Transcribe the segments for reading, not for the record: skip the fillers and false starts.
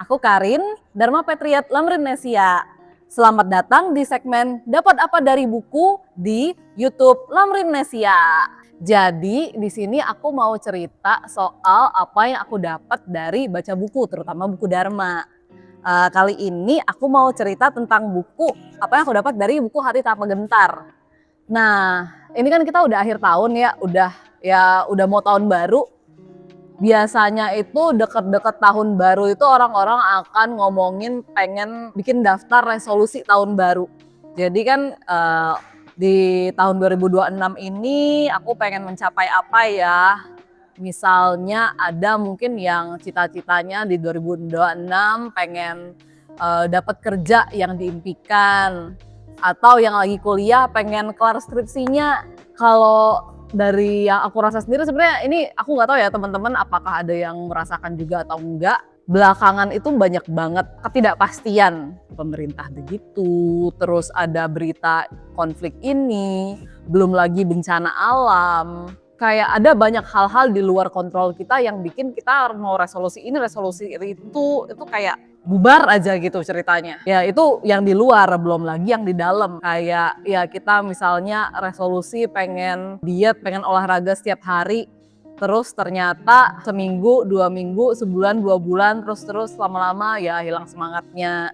Aku Karin, Dharma Patriot Lamrinesia. Selamat datang di segmen Dapat Apa Dari Buku di YouTube Lamrinesia. Jadi di sini aku mau cerita soal apa yang aku dapat dari baca buku, terutama buku Dharma. Kali ini aku mau cerita tentang buku, apa yang aku dapat dari buku Hati Tanpa Gentar. Nah, ini kan kita udah akhir tahun ya, udah mau tahun baru. Biasanya itu deket-deket tahun baru itu orang-orang akan ngomongin pengen bikin daftar resolusi tahun baru. Jadi kan di tahun 2026 ini aku pengen mencapai apa ya? Misalnya ada mungkin yang cita-citanya di 2026 pengen dapat kerja yang diimpikan, atau yang lagi kuliah pengen kelar skripsinya. Kalau dari yang aku rasa sendiri sebenarnya ini aku nggak tahu ya teman-teman apakah ada yang merasakan juga atau enggak. Belakangan itu banyak banget ketidakpastian, pemerintah begitu, terus ada berita konflik ini, belum lagi bencana alam. Kayak ada banyak hal-hal di luar kontrol kita yang bikin kita mau resolusi ini, resolusi itu kayak bubar aja gitu ceritanya. Ya itu yang di luar, belum lagi yang di dalam. Kayak ya kita misalnya resolusi pengen diet, pengen olahraga setiap hari. Terus ternyata seminggu, 2 minggu, sebulan, 2 bulan, terus lama-lama ya hilang semangatnya.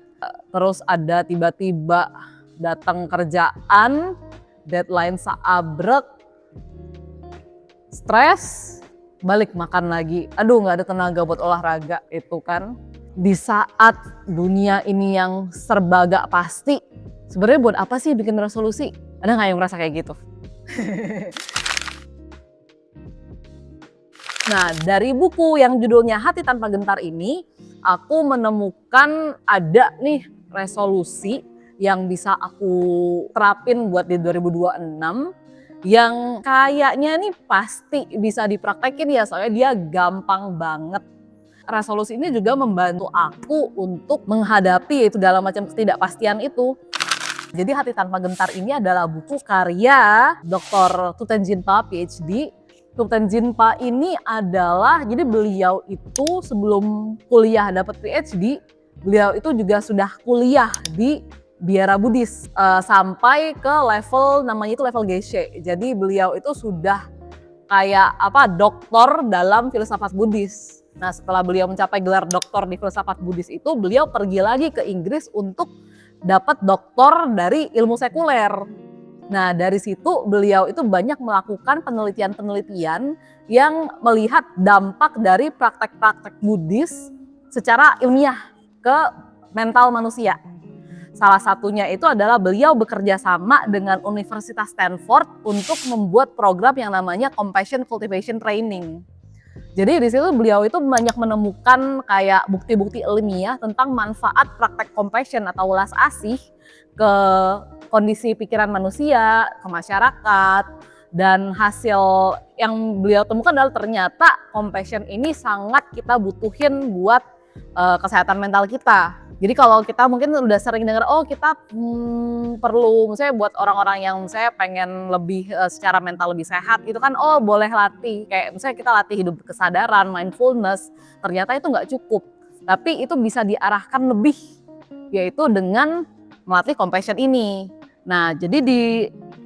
Terus ada tiba-tiba datang kerjaan, deadline seabrek, stres, balik makan lagi. Aduh gak ada tenaga buat olahraga itu kan. Di saat dunia ini yang serba gak pasti, sebenarnya buat apa sih bikin resolusi? Ada gak yang merasa kayak gitu? Nah, dari buku yang judulnya Hati Tanpa Gentar ini, aku menemukan ada nih resolusi yang bisa aku terapin buat di 2026 yang kayaknya nih pasti bisa dipraktekin ya, soalnya dia gampang banget. Resolusi ini juga membantu aku untuk menghadapi itu dalam macam ketidakpastian itu. Jadi Hati Tanpa Gentar ini adalah buku karya Dr. Thupten Jinpa PhD. Thupten Jinpa ini adalah, jadi beliau itu sebelum kuliah dapat PhD, beliau itu juga sudah kuliah di biara Buddhis sampai ke level namanya itu level Geshe. Jadi beliau itu sudah kayak doktor dalam filsafat Buddhis. Nah, setelah beliau mencapai gelar doktor di filsafat Buddhis itu, beliau pergi lagi ke Inggris untuk dapat doktor dari ilmu sekuler. Nah, dari situ beliau itu banyak melakukan penelitian-penelitian yang melihat dampak dari praktek-praktek Buddhis secara ilmiah ke mental manusia. Salah satunya itu adalah beliau bekerja sama dengan Universitas Stanford untuk membuat program yang namanya Compassion Cultivation Training. Jadi di situ beliau itu banyak menemukan kayak bukti-bukti ilmiah tentang manfaat praktek compassion atau welas asih ke kondisi pikiran manusia, ke masyarakat, dan hasil yang beliau temukan adalah ternyata compassion ini sangat kita butuhin buat kesehatan mental kita. Jadi kalau kita mungkin udah sering dengar, oh kita perlu, misalnya buat orang-orang yang saya pengen lebih secara mental lebih sehat, itu kan oh boleh latih, kayak misalnya kita latih hidup kesadaran, mindfulness, ternyata itu nggak cukup. Tapi itu bisa diarahkan lebih, yaitu dengan melatih compassion ini. Nah jadi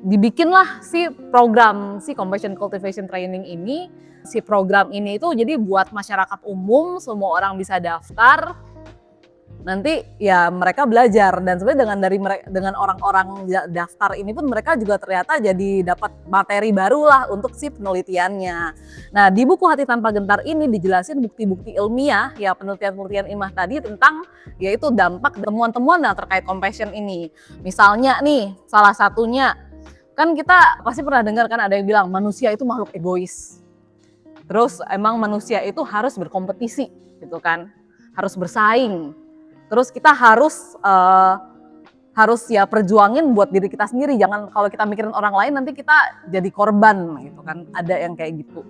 dibikinlah si program, si Compassion Cultivation Training ini, si program ini itu jadi buat masyarakat umum, semua orang bisa daftar. Nanti ya mereka belajar, dan sebenarnya dengan orang-orang daftar ini pun mereka juga ternyata jadi dapat materi baru lah untuk si penelitiannya. Nah di buku Hati Tanpa Gentar ini dijelasin bukti-bukti ilmiah ya, penelitian-penelitian ilmiah tadi tentang yaitu dampak temuan-temuan yang terkait compassion ini. Misalnya nih salah satunya kan kita pasti pernah dengar kan ada yang bilang manusia itu makhluk egois. Terus emang manusia itu harus berkompetisi gitu kan, harus bersaing. Terus kita harus ya perjuangin buat diri kita sendiri. Jangan kalau kita mikirin orang lain nanti kita jadi korban gitu kan. Ada yang kayak gitu.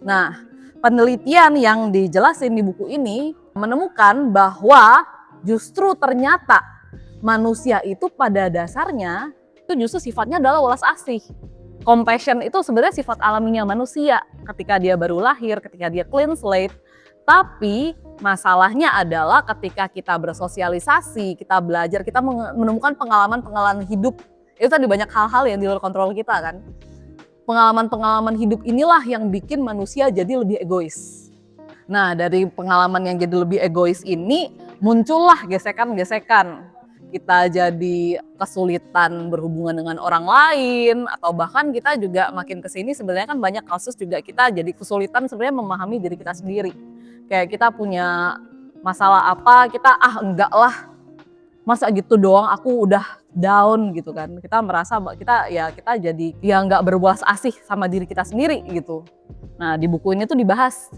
Nah, penelitian yang dijelasin di buku ini menemukan bahwa justru ternyata manusia itu pada dasarnya itu justru sifatnya adalah welas asih. Compassion itu sebenarnya sifat alaminya manusia ketika dia baru lahir, ketika dia clean slate. Tapi masalahnya adalah ketika kita bersosialisasi, kita belajar, kita menemukan pengalaman-pengalaman hidup. Itu tadi banyak hal-hal yang di luar kontrol kita kan. Pengalaman-pengalaman hidup inilah yang bikin manusia jadi lebih egois. Nah, dari pengalaman yang jadi lebih egois ini muncullah gesekan-gesekan. Kita jadi kesulitan berhubungan dengan orang lain, atau bahkan kita juga makin kesini sebenarnya kan banyak kasus juga kita jadi kesulitan sebenarnya memahami diri kita sendiri. Kayak kita punya masalah apa, kita enggak lah, masa gitu doang aku udah down gitu kan. Kita merasa kita jadi enggak berbelas asih sama diri kita sendiri gitu. Nah, di buku ini tuh dibahas,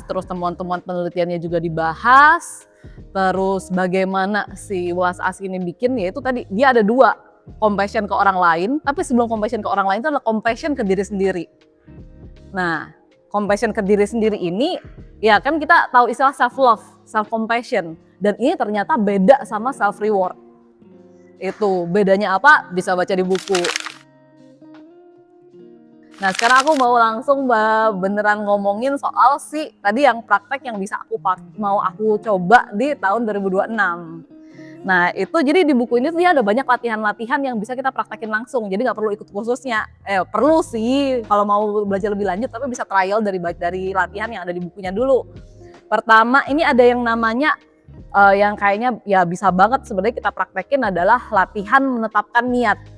terus temuan-temuan penelitiannya juga dibahas. Terus bagaimana si welas asih ini bikin, yaitu tadi dia ada 2, compassion ke orang lain, tapi sebelum compassion ke orang lain itu adalah compassion ke diri sendiri. Nah, compassion ke diri sendiri ini ya kan kita tahu istilah self love, self compassion, dan ini ternyata beda sama self reward. Itu bedanya apa? Bisa baca di buku. Nah, sekarang aku mau langsung beneran ngomongin soal tadi yang praktek yang bisa mau aku coba di tahun 2026. Nah, itu jadi di buku ini dia ada banyak latihan-latihan yang bisa kita praktekin langsung. Jadi nggak perlu ikut kursusnya. Perlu sih kalau mau belajar lebih lanjut, tapi bisa trial dari latihan yang ada di bukunya dulu. Pertama, ini ada yang namanya yang kayaknya ya bisa banget sebenarnya kita praktekin adalah latihan menetapkan niat.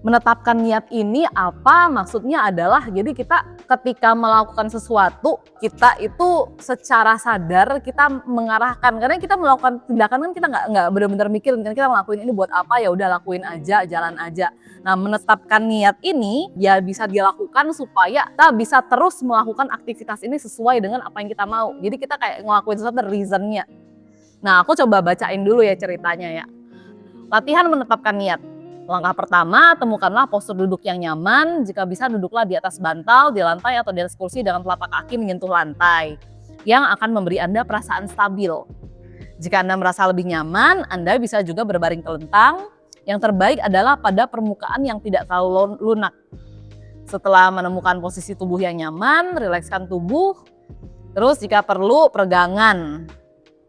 Menetapkan niat ini apa? Maksudnya adalah jadi kita ketika melakukan sesuatu, kita itu secara sadar kita mengarahkan, karena kita melakukan tindakan kan kita nggak benar-benar mikirin kan kita ngelakuin ini buat apa, ya udah lakuin aja, jalan aja. Nah, menetapkan niat ini ya bisa dilakukan supaya kita bisa terus melakukan aktivitas ini sesuai dengan apa yang kita mau. Jadi kita kayak ngelakuin sesuatu reasonnya. Nah, aku coba bacain dulu ya ceritanya ya. Latihan menetapkan niat. Langkah pertama, temukanlah postur duduk yang nyaman. Jika bisa, duduklah di atas bantal, di lantai, atau di atas kursi dengan telapak kaki menyentuh lantai, yang akan memberi Anda perasaan stabil. Jika Anda merasa lebih nyaman, Anda bisa juga berbaring telentang. Yang terbaik adalah pada permukaan yang tidak terlalu lunak. Setelah menemukan posisi tubuh yang nyaman, rilekskan tubuh. Terus jika perlu, peregangan.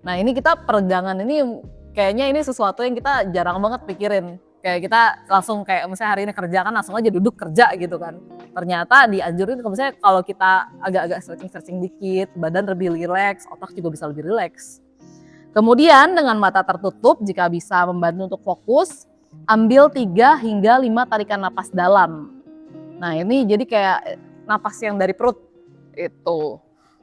Nah, ini kita peregangan ini kayaknya ini sesuatu yang kita jarang banget pikirin. Kayak kita langsung kayak misalnya hari ini kerja kan langsung aja duduk kerja gitu kan. Ternyata dianjurin misalnya kalau kita agak-agak stretching dikit, badan lebih rileks, otak juga bisa lebih rileks. Kemudian dengan mata tertutup jika bisa membantu untuk fokus, ambil 3 hingga 5 tarikan napas dalam. Nah, ini jadi kayak napas yang dari perut itu.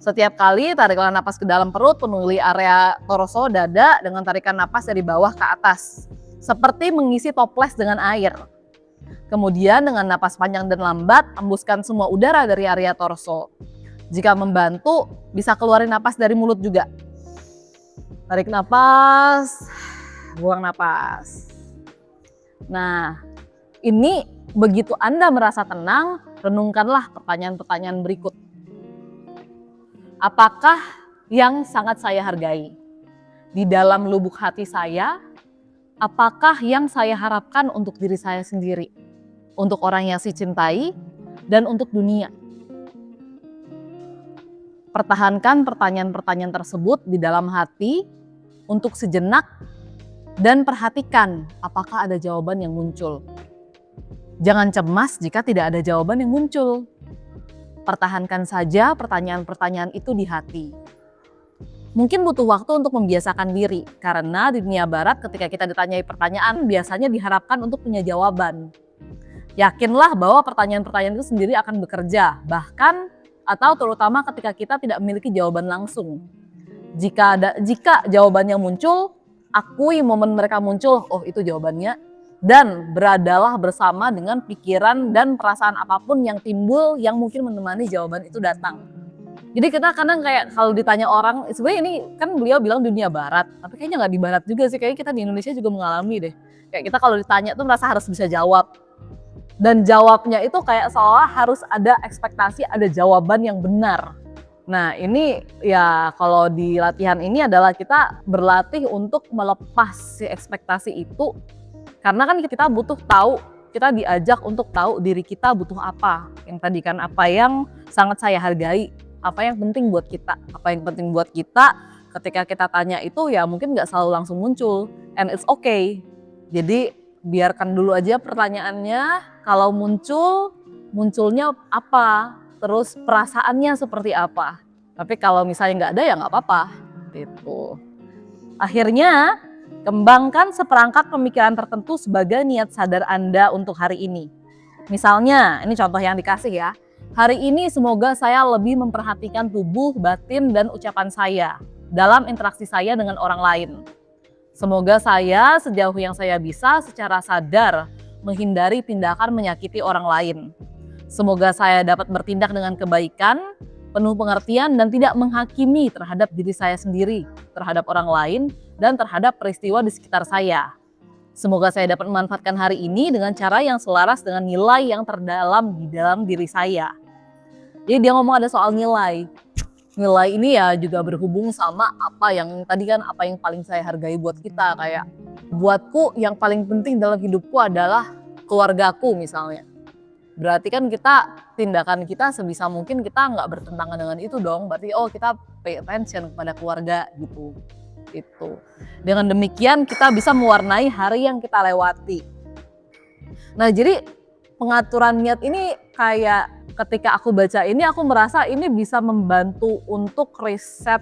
Setiap kali tariklah napas ke dalam perut, penuhi area torso, dada dengan tarikan napas dari bawah ke atas. Seperti mengisi toples dengan air. Kemudian dengan napas panjang dan lambat, hembuskan semua udara dari area torso. Jika membantu, bisa keluarin napas dari mulut juga. Tarik napas, buang napas. Nah, ini begitu Anda merasa tenang, renungkanlah pertanyaan-pertanyaan berikut. Apakah yang sangat saya hargai? Di dalam lubuk hati saya, apakah yang saya harapkan untuk diri saya sendiri, untuk orang yang saya cintai, dan untuk dunia? Pertahankan pertanyaan-pertanyaan tersebut di dalam hati untuk sejenak dan perhatikan apakah ada jawaban yang muncul. Jangan cemas jika tidak ada jawaban yang muncul. Pertahankan saja pertanyaan-pertanyaan itu di hati. Mungkin butuh waktu untuk membiasakan diri, karena di dunia barat ketika kita ditanyai pertanyaan biasanya diharapkan untuk punya jawaban. Yakinlah bahwa pertanyaan-pertanyaan itu sendiri akan bekerja, bahkan atau terutama ketika kita tidak memiliki jawaban langsung. Jika jawabannya muncul, akui momen mereka muncul, oh itu jawabannya, dan beradalah bersama dengan pikiran dan perasaan apapun yang timbul yang mungkin menemani jawaban itu datang. Jadi kita kadang kayak kalau ditanya orang, sebenarnya ini kan beliau bilang dunia barat, tapi kayaknya nggak di barat juga sih, kayaknya kita di Indonesia juga mengalami deh. Kayak kita kalau ditanya tuh merasa harus bisa jawab. Dan jawabnya itu kayak seolah harus ada ekspektasi, ada jawaban yang benar. Nah, ini ya kalau di latihan ini adalah kita berlatih untuk melepas si ekspektasi itu. Karena kan kita butuh tahu, kita diajak untuk tahu diri kita butuh apa. Yang tadi kan apa yang sangat saya hargai. Apa yang penting buat kita? Apa yang penting buat kita ketika kita tanya itu ya mungkin nggak selalu langsung muncul, and it's okay. Jadi biarkan dulu aja pertanyaannya, kalau munculnya apa, terus perasaannya seperti apa. Tapi kalau misalnya nggak ada ya nggak apa-apa gitu. Akhirnya kembangkan seperangkat pemikiran tertentu sebagai niat sadar Anda untuk hari ini. Misalnya, ini contoh yang dikasih ya. Hari ini semoga saya lebih memperhatikan tubuh, batin, dan ucapan saya dalam interaksi saya dengan orang lain. Semoga saya sejauh yang saya bisa secara sadar menghindari tindakan menyakiti orang lain. Semoga saya dapat bertindak dengan kebaikan, penuh pengertian, dan tidak menghakimi terhadap diri saya sendiri, terhadap orang lain, dan terhadap peristiwa di sekitar saya. Semoga saya dapat memanfaatkan hari ini dengan cara yang selaras dengan nilai yang terdalam di dalam diri saya. Jadi dia ngomong ada soal nilai. Nilai ini ya juga berhubung sama apa yang tadi kan, apa yang paling saya hargai buat kita. Kayak buatku yang paling penting dalam hidupku adalah keluargaku misalnya. Berarti kan tindakan kita sebisa mungkin kita nggak bertentangan dengan itu dong. Berarti kita pay attention kepada keluarga gitu. Itu. Dengan demikian kita bisa mewarnai hari yang kita lewati. Nah jadi pengaturan niat ini kayak ketika aku baca ini aku merasa ini bisa membantu untuk riset.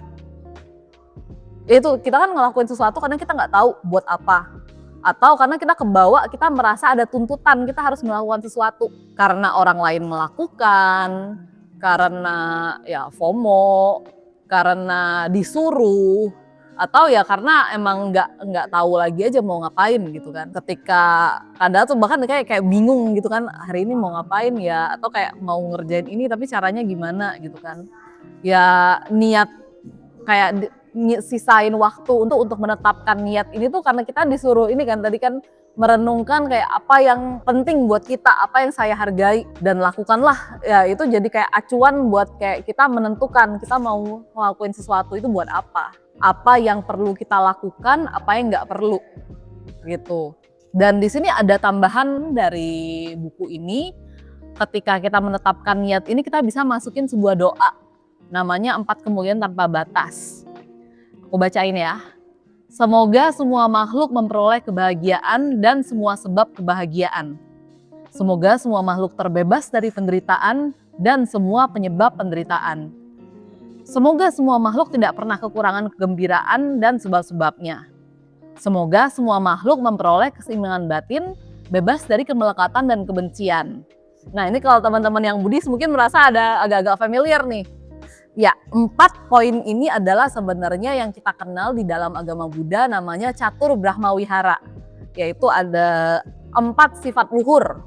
Itu kita kan ngelakuin sesuatu karena kita nggak tahu buat apa. Atau karena kita kebawa, kita merasa ada tuntutan, kita harus melakukan sesuatu. Karena orang lain melakukan, karena ya FOMO, karena disuruh, atau ya karena emang nggak tahu lagi aja mau ngapain gitu kan. Ketika kadang tuh bahkan kayak bingung gitu kan, hari ini mau ngapain ya, atau kayak mau ngerjain ini tapi caranya gimana gitu kan. Ya niat kayak sisain waktu untuk menetapkan niat ini tuh karena kita disuruh ini kan tadi kan merenungkan kayak apa yang penting buat kita, apa yang saya hargai dan lakukanlah. Ya itu jadi kayak acuan buat kayak kita menentukan kita mau ngelakuin sesuatu itu buat apa. Apa yang perlu kita lakukan, apa yang nggak perlu gitu. Dan di sini ada tambahan dari buku ini, ketika kita menetapkan niat ini kita bisa masukin sebuah doa. Namanya 4 kemuliaan tanpa batas. Aku bacain ya. Semoga semua makhluk memperoleh kebahagiaan dan semua sebab kebahagiaan. Semoga semua makhluk terbebas dari penderitaan dan semua penyebab penderitaan. Semoga semua makhluk tidak pernah kekurangan kegembiraan dan sebab-sebabnya. Semoga semua makhluk memperoleh keseimbangan batin, bebas dari kemelekatan dan kebencian. Nah ini kalau teman-teman yang Buddhis mungkin merasa ada agak-agak familiar nih. Ya, 4 poin ini adalah sebenarnya yang kita kenal di dalam agama Buddha namanya Catur Brahma Wihara. Yaitu ada 4 sifat luhur.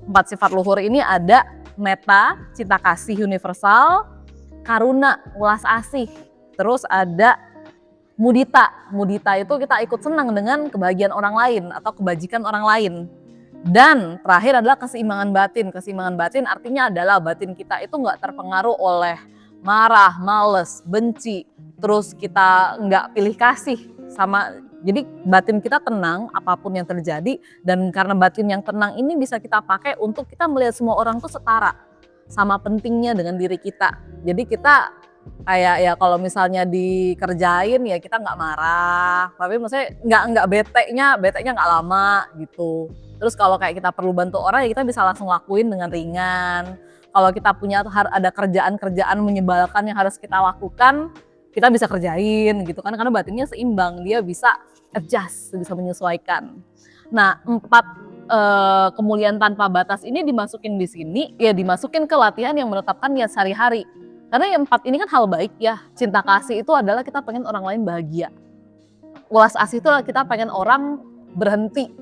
4 sifat luhur ini ada metta, cinta kasih universal, karuna, welas asih. Terus ada mudita. Mudita itu kita ikut senang dengan kebahagiaan orang lain atau kebajikan orang lain. Dan terakhir adalah keseimbangan batin. Keseimbangan batin artinya adalah batin kita itu nggak terpengaruh oleh marah, males, benci, terus kita nggak pilih kasih sama. Jadi batin kita tenang apapun yang terjadi, dan karena batin yang tenang ini bisa kita pakai untuk kita melihat semua orang tuh setara sama pentingnya dengan diri kita. Jadi kita kayak ya kalau misalnya dikerjain ya kita nggak marah, tapi maksudnya nggak bete-nya nggak lama gitu. Terus kalau kayak kita perlu bantu orang ya kita bisa langsung lakuin dengan ringan. Kalau kita punya ada kerjaan-kerjaan menyebalkan yang harus kita lakukan, kita bisa kerjain gitu kan, karena batinnya seimbang, dia bisa adjust, bisa menyesuaikan. Nah 4 kemuliaan tanpa batas ini dimasukin di sini, ya dimasukin ke latihan yang menetapkan niat sehari-hari. Karena yang 4 ini kan hal baik ya, cinta kasih itu adalah kita pengen orang lain bahagia. Welas asih itu adalah kita pengen orang berhenti,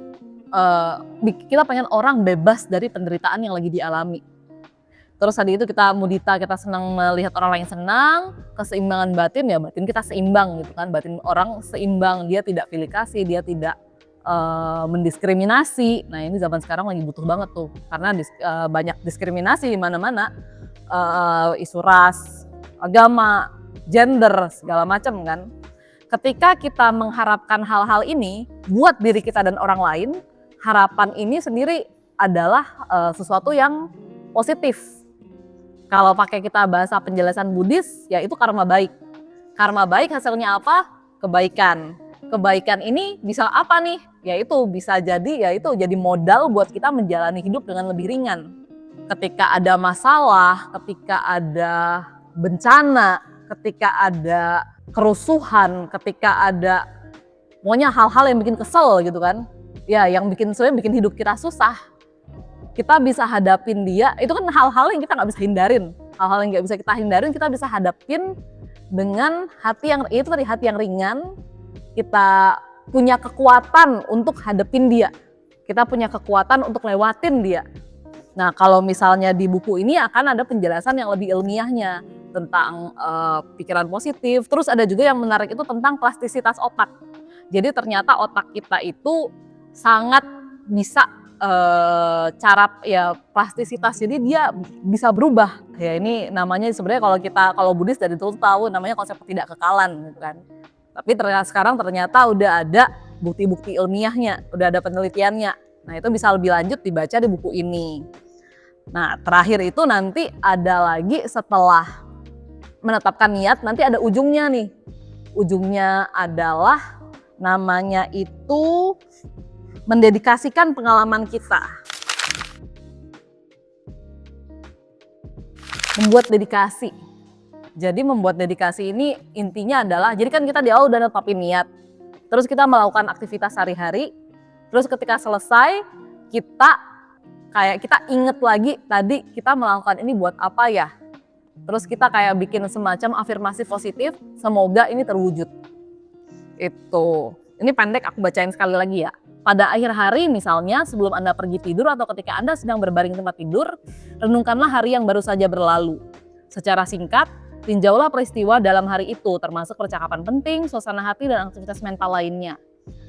kita pengen orang bebas dari penderitaan yang lagi dialami. Terus tadi itu kita mudita, kita senang melihat orang lain senang. Keseimbangan batin ya batin kita seimbang gitu kan. Batin orang seimbang, dia tidak pilih kasih, dia tidak mendiskriminasi. Nah ini zaman sekarang lagi butuh banget tuh. Karena banyak diskriminasi di mana-mana. Isu ras, agama, gender, segala macam kan. Ketika kita mengharapkan hal-hal ini buat diri kita dan orang lain, harapan ini sendiri adalah sesuatu yang positif. Kalau pakai kita bahasa penjelasan Buddhis, ya itu karma baik. Karma baik hasilnya apa? Kebaikan. Kebaikan ini bisa apa nih? Yaitu bisa jadi jadi modal buat kita menjalani hidup dengan lebih ringan. Ketika ada masalah, ketika ada bencana, ketika ada kerusuhan, ketika ada pokoknya hal-hal yang bikin kesel gitu kan. Ya yang sebenarnya bikin hidup kita susah. Kita bisa hadapin dia, itu kan hal-hal yang kita nggak bisa hindarin. Hal-hal yang nggak bisa kita hindarin, kita bisa hadapin dengan hati yang, itu tadi hati yang ringan. Kita punya kekuatan untuk hadapin dia. Kita punya kekuatan untuk lewatin dia. Nah kalau misalnya di buku ini akan ada penjelasan yang lebih ilmiahnya tentang pikiran positif. Terus ada juga yang menarik itu tentang plastisitas otak. Jadi ternyata otak kita itu sangat bisa cara ya plastisitas, jadi dia bisa berubah. Ya ini namanya sebenarnya kalau Buddhis dari dulu tahu namanya konsep ketidakkekalan gitu kan. Tapi sekarang ternyata udah ada bukti-bukti ilmiahnya, udah ada penelitiannya. Nah itu bisa lebih lanjut dibaca di buku ini. Nah terakhir itu nanti ada lagi setelah menetapkan niat, nanti ada ujungnya nih. Ujungnya adalah namanya itu mendedikasikan pengalaman kita. Membuat dedikasi. Jadi membuat dedikasi ini intinya adalah, jadi kan kita di awal udah netapin niat. Terus kita melakukan aktivitas sehari-hari. Terus ketika selesai, kita inget lagi tadi kita melakukan ini buat apa ya. Terus kita kayak bikin semacam afirmasi positif, semoga ini terwujud. Itu. Ini pendek aku bacain sekali lagi ya. Pada akhir hari misalnya sebelum Anda pergi tidur atau ketika Anda sedang berbaring di tempat tidur, renungkanlah hari yang baru saja berlalu. Secara singkat, tinjaulah peristiwa dalam hari itu termasuk percakapan penting, suasana hati dan aktivitas mental lainnya.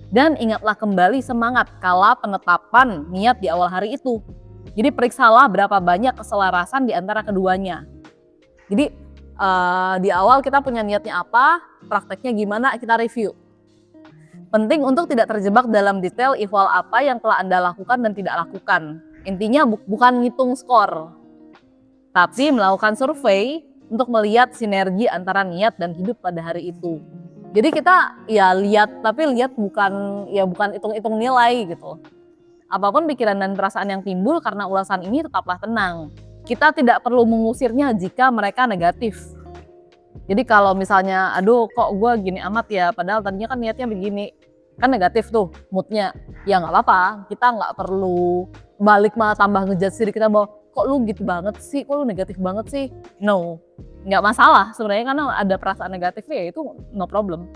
Dan ingatlah kembali semangat kala penetapan niat di awal hari itu. Jadi periksalah berapa banyak keselarasan di antara keduanya. Jadi di awal kita punya niatnya apa, prakteknya gimana, kita review. Penting untuk tidak terjebak dalam detail ihwal apa yang telah Anda lakukan dan tidak lakukan. Intinya bukan ngitung skor, tapi melakukan survei untuk melihat sinergi antara niat dan hidup pada hari itu. Jadi kita ya lihat bukan hitung-hitung nilai gitu. Apapun pikiran dan perasaan yang timbul karena ulasan ini tetaplah tenang. Kita tidak perlu mengusirnya jika mereka negatif. Jadi kalau misalnya, aduh kok gue gini amat ya, padahal tadinya kan niatnya begini, kan negatif tuh moodnya. Ya nggak apa-apa, kita nggak perlu balik malah tambah ngejudge diri kita bahwa kok lu gitu banget sih, kok lu negatif banget sih. No, nggak masalah sebenarnya karena ada perasaan negatifnya ya itu no problem.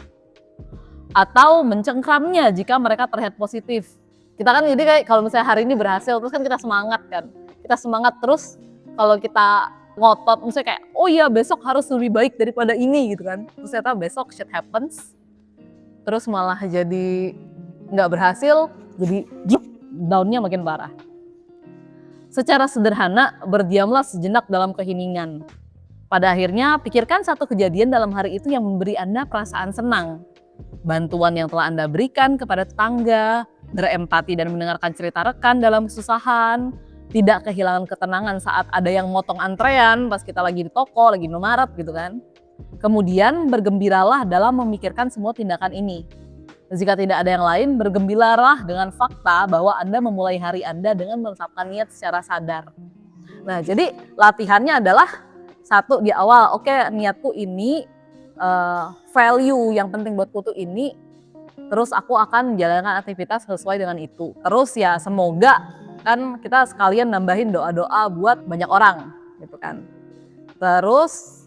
Atau mencengkramnya jika mereka terlihat positif. Kita kan jadi kayak kalau misalnya hari ini berhasil terus kan kita semangat kan. Kita semangat terus kalau kita ngotot misalnya kayak oh iya besok harus lebih baik daripada ini gitu kan. Terus ternyata besok shit happens. Terus malah jadi nggak berhasil, jadi down-nya makin parah. Secara sederhana, berdiamlah sejenak dalam keheningan. Pada akhirnya, pikirkan satu kejadian dalam hari itu yang memberi Anda perasaan senang. Bantuan yang telah Anda berikan kepada tetangga, berempati dan mendengarkan cerita rekan dalam kesusahan, tidak kehilangan ketenangan saat ada yang motong antrean pas kita lagi di toko, lagi di Indomaret gitu kan. Kemudian bergembiralah dalam memikirkan semua tindakan ini. Jika tidak ada yang lain, bergembiralah dengan fakta bahwa Anda memulai hari Anda dengan menetapkan niat secara sadar. Nah, jadi latihannya adalah satu di awal, oke, niatku ini, value yang penting buatku tuh ini, terus aku akan menjalankan aktivitas sesuai dengan itu. Terus ya semoga kan kita sekalian nambahin doa-doa buat banyak orang gitu kan. Terus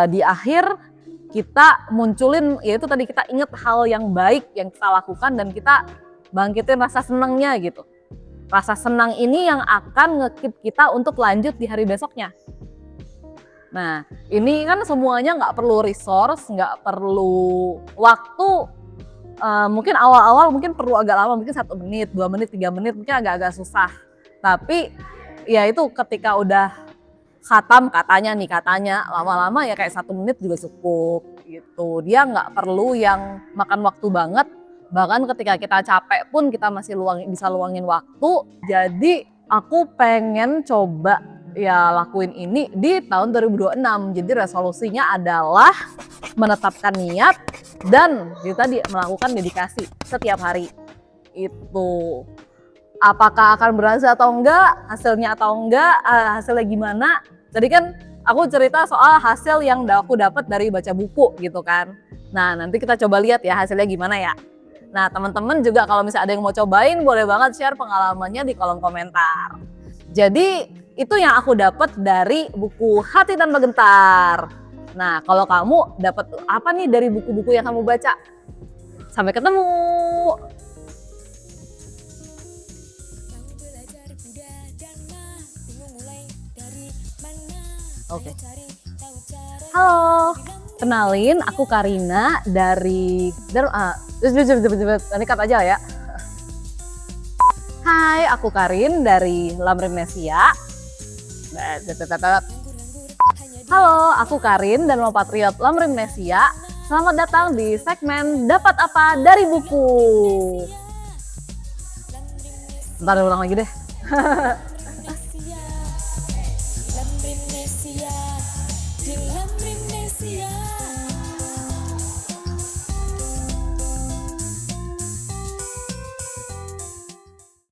di akhir kita munculin, yaitu tadi kita inget hal yang baik yang kita lakukan dan kita bangkitin rasa senangnya gitu. Rasa senang ini yang akan nge-keep kita untuk lanjut di hari besoknya. Nah ini kan semuanya nggak perlu resource, nggak perlu waktu. Mungkin awal-awal mungkin perlu agak lama, mungkin 1 menit, 2 menit, 3 menit mungkin agak-agak susah. Tapi ya itu ketika udah khatam katanya lama-lama ya kayak 1 menit juga cukup gitu. Dia nggak perlu yang makan waktu banget, bahkan ketika kita capek pun kita masih bisa luangin waktu. Jadi aku pengen coba ya lakuin ini di tahun 2026. Jadi resolusinya adalah menetapkan niat dan itu tadi melakukan dedikasi setiap hari. Itu apakah akan berhasil atau enggak, hasilnya atau enggak, hasilnya gimana. Tadi kan aku cerita soal hasil yang aku dapat dari baca buku gitu kan. Nah, nanti kita coba lihat ya hasilnya gimana ya. Nah, teman-teman juga kalau misalnya ada yang mau cobain boleh banget share pengalamannya di kolom komentar. Jadi itu yang aku dapat dari buku Hati Tanpa Gentar. Nah, kalau kamu dapat apa nih dari buku-buku yang kamu baca? Sampai ketemu. Oke. Halo, kenalin aku Karina dari nanti cut aja ya. Hai, aku Karin dari Lamrimnesia. Halo, aku Karin dan Patriot Lamrimnesia. Selamat datang di segmen Dapat Apa dari Buku. Ntar ulang lagi deh. Lamrimnesia.